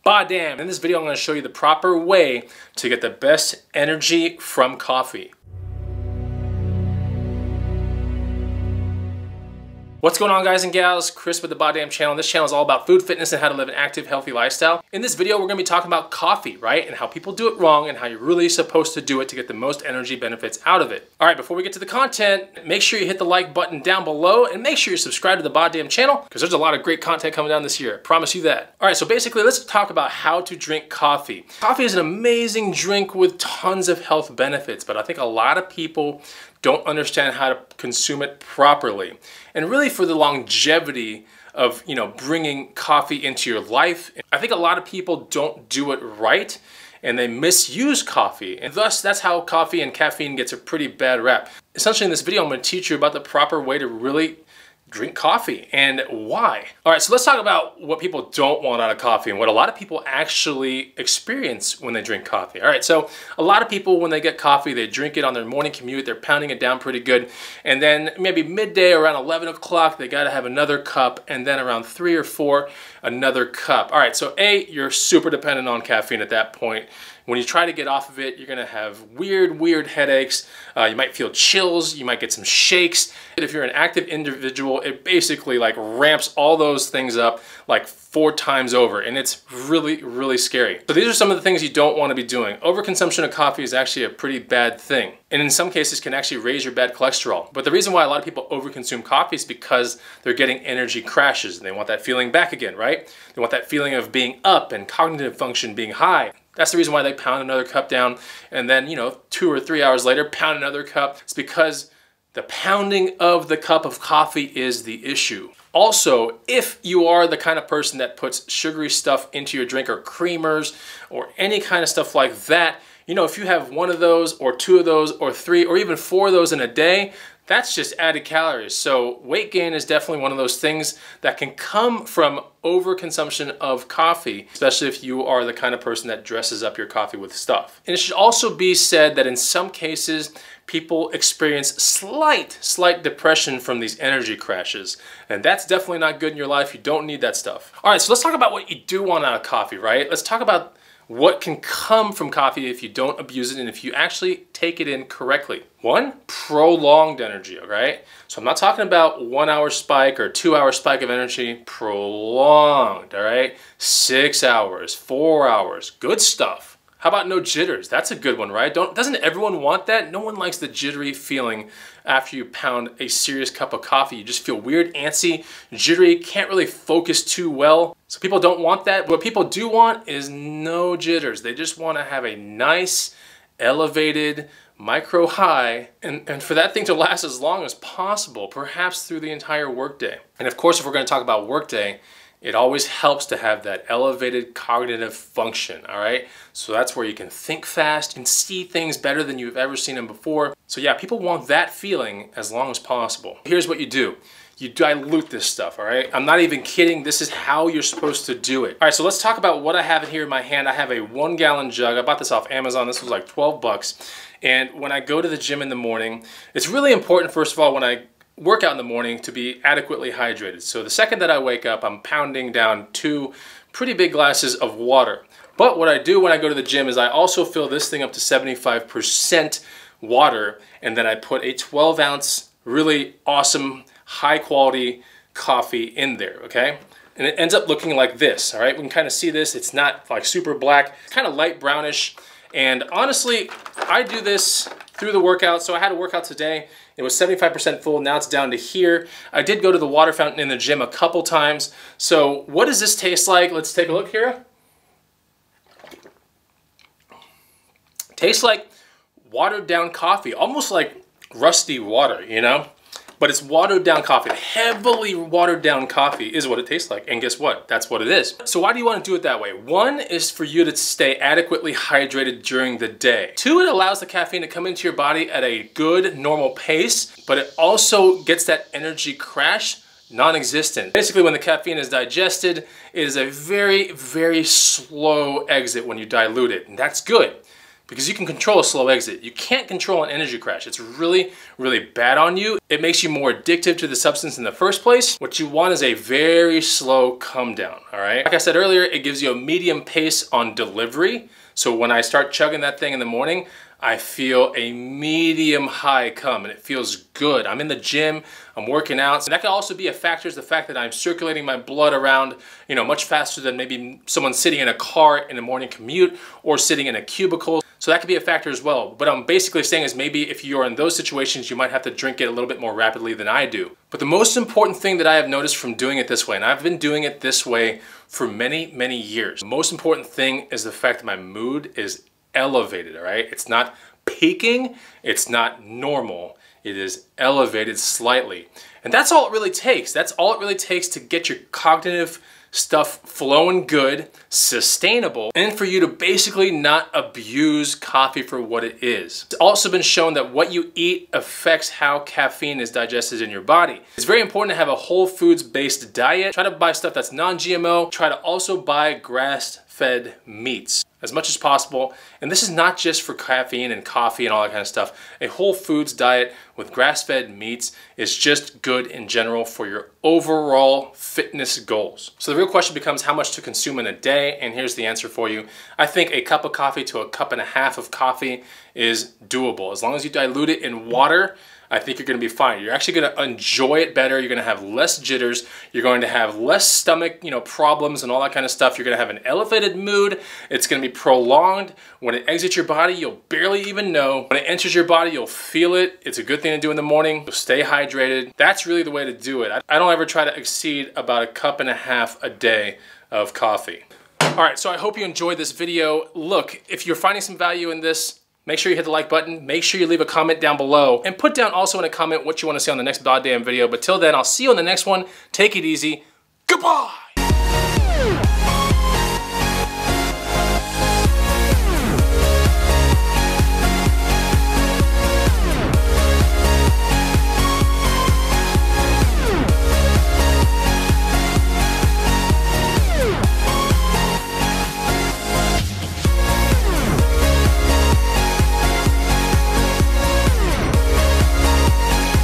BODDAMN. In this video, I'm going to show you the proper way to get the best energy from coffee. What's going on, guys and gals? Chris with the BODDAMN channel. This channel is all about food, fitness, and how to live an active, healthy lifestyle. In this video, we're going to be talking about coffee, right? And how people do it wrong and how you're really supposed to do it to get the most energy benefits out of it. All right, before we get to the content, make sure you hit the like button down below and make sure you're subscribed to the BODDAMN channel because there's a lot of great content coming down this year. I promise you that. All right, so basically, let's talk about how to drink coffee. Coffee is an amazing drink with tons of health benefits, but I think a lot of people don't understand how to consume it properly. And really for the longevity of, bringing coffee into your life, I think a lot of people don't do it right and they misuse coffee. And thus, that's how coffee and caffeine gets a pretty bad rap. Essentially, in this video, I'm going to teach you about the proper way to really drink coffee and why. All right, so let's talk about what people don't want out of coffee and what a lot of people actually experience when they drink coffee. All right, so a lot of people, when they get coffee, they drink it on their morning commute, they're pounding it down pretty good, and then maybe midday around 11 o'clock, they gotta have another cup, and then around 3 or 4, another cup. All right, so A, you're super dependent on caffeine at that point. When you try to get off of it, you're gonna have weird headaches. You might feel chills, you might get some shakes. If you're an active individual, it basically like ramps all those things up like 4 times over, and it's really scary. So these are some of the things you don't wanna be doing. Overconsumption of coffee is actually a pretty bad thing, and in some cases can actually raise your bad cholesterol. But the reason why a lot of people overconsume coffee is because they're getting energy crashes, and they want that feeling back again, right? They want that feeling of being up and cognitive function being high. That's the reason why they pound another cup down and then, 2 or 3 hours later, pound another cup. It's because the pounding of the cup of coffee is the issue. Also, if you are the kind of person that puts sugary stuff into your drink or creamers or any kind of stuff like that, if you have 1 of those or 2 of those or 3 or even 4 of those in a day, that's just added calories. So weight gain is definitely one of those things that can come from overconsumption of coffee, especially if you are the kind of person that dresses up your coffee with stuff. And it should also be said that in some cases, people experience slight depression from these energy crashes. And that's definitely not good in your life. You don't need that stuff. All right, so let's talk about what you do want out of coffee, right? Let's talk about what can come from coffee if you don't abuse it and if you actually take it in correctly. 1, prolonged energy, all right? So I'm not talking about 1 hour spike or 2 hour spike of energy, prolonged, all right? 6 hours, 4 hours, good stuff. How about no jitters? That's a good one, right? Doesn't everyone want that? No one likes the jittery feeling after you pound a serious cup of coffee. You just feel weird, antsy, jittery, can't really focus too well. So people don't want that. What people do want is no jitters. They just want to have a nice, elevated, micro high, and for that thing to last as long as possible, perhaps through the entire workday. And of course, if we're going to talk about workday, it always helps to have that elevated cognitive function, all right? So that's where you can think fast and see things better than you've ever seen them before. So yeah, people want that feeling as long as possible. Here's what you do. You dilute this stuff, all right? I'm not even kidding. This is how you're supposed to do it. All right, so let's talk about what I have here in my hand. I have a 1 gallon jug. I bought this off Amazon. This was like 12 bucks. And when I go to the gym in the morning, it's really important, first of all, when I work out in the morning to be adequately hydrated. So the second that I wake up, I'm pounding down 2 pretty big glasses of water. But what I do when I go to the gym is I also fill this thing up to 75% water, and then I put a 12-ounce, really awesome, high-quality coffee in there, okay? And it ends up looking like this, all right? We can kind of see this. It's not like super black. It's kind of light brownish. And honestly, I do this through the workout. So I had a workout today. It was 75% full. Now it's down to here. I did go to the water fountain in the gym a couple times. So what does this taste like? Let's take a look here. Tastes like watered down coffee, almost like rusty water, But it's watered down coffee. Heavily watered down coffee is what it tastes like. And guess what? That's what it is. So why do you want to do it that way? 1 is for you to stay adequately hydrated during the day. 2, it allows the caffeine to come into your body at a good, normal pace, but it also gets that energy crash non-existent. Basically, when the caffeine is digested, it is a very slow exit when you dilute it, and that's good. because you can control a slow exit. You can't control an energy crash. It's really, really bad on you. It makes you more addictive to the substance in the first place. What you want is a very slow come down, all right? Like I said earlier, it gives you a medium pace on delivery. So when I start chugging that thing in the morning, I feel a medium high come and it feels good. I'm in the gym, I'm working out. And that could also be a factor, is the fact that I'm circulating my blood around, you know, much faster than maybe someone sitting in a car in a morning commute or sitting in a cubicle. So that could be a factor as well. What I'm basically saying is maybe if you're in those situations, you might have to drink it a little bit more rapidly than I do. But the most important thing that I have noticed from doing it this way, and I've been doing it this way for many, many years. The most important thing is the fact that my mood is elevated, all right? It's not peaking, it's not normal, it is elevated slightly. And that's all it really takes. That's all it really takes to get your cognitive stuff flowing good, sustainable, and for you to basically not abuse coffee for what it is. It's also been shown that what you eat affects how caffeine is digested in your body. It's very important to have a whole foods based diet. Try to buy stuff that's non-GMO. Try to also buy grass-fed meats as much as possible. And this is not just for caffeine and coffee and all that kind of stuff. A whole foods diet with grass-fed meats is just good in general for your overall fitness goals. So the real question becomes how much to consume in a day, and here's the answer for you. I think a cup of coffee to a cup and a half of coffee is doable. As long as you dilute it in water, I think you're gonna be fine. You're actually gonna enjoy it better. You're gonna have less jitters. You're going to have less stomach, problems and all that kind of stuff. You're gonna have an elevated mood. It's gonna be prolonged. When it exits your body, you'll barely even know. When it enters your body, you'll feel it. It's a good thing to do in the morning. You'll stay hydrated. That's really the way to do it. I don't ever try to exceed about a cup and a half a day of coffee. All right, so I hope you enjoyed this video. Look, if you're finding some value in this, make sure you hit the like button, make sure you leave a comment down below, and put down also in a comment what you want to see on the next BODDAMN video. But till then, I'll see you on the next one. Take it easy. Goodbye!